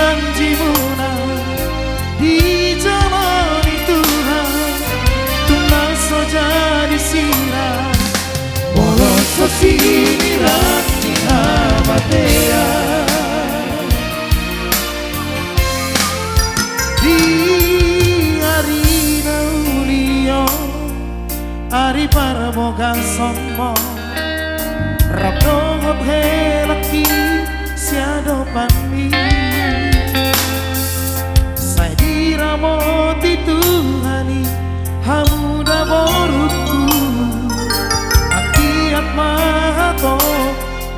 janjimu dijalani Tuhan, tunas jadi sirah bolos sosiran di amatea di hari naulio hari paramoga somo rabdongot helaki siado pami saya diramoti Tuhani hamuda borutku akiat mahato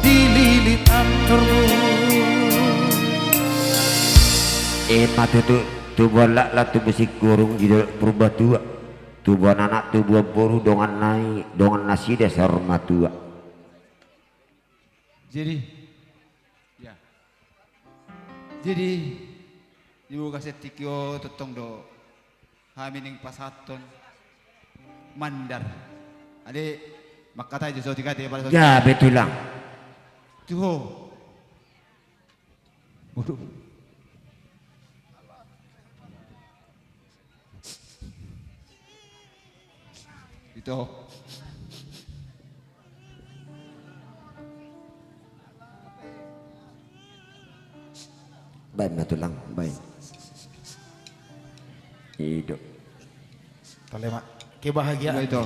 dililit anturmu mati tu bolak lah tu besi kurung di purba tua tu buat anak tu buat boru dongan naik dongan nasi dasar matua. Jadi ya jadi ibu kasih tikio totong do hamining pasaton mandar ade makata aja so tiga pada Ya betul lah tuh bodoh itu baik betul lang baik hidup Talemak kebahagiaan itu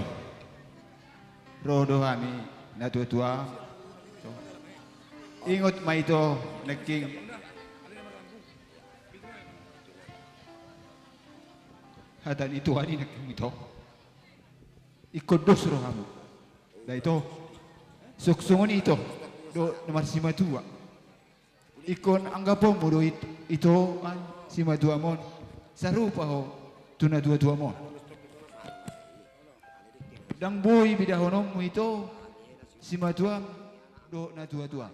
rodo kami na tua ingot ma itu nagking hadan itu ani nagking ito ikodos roh kamu da itu suksungon ito do nomor si matua ikon anggapom mo do ito an si matua mon sarupa ho tuna dua mon dang boy bidahonom mo ito si matua do na dua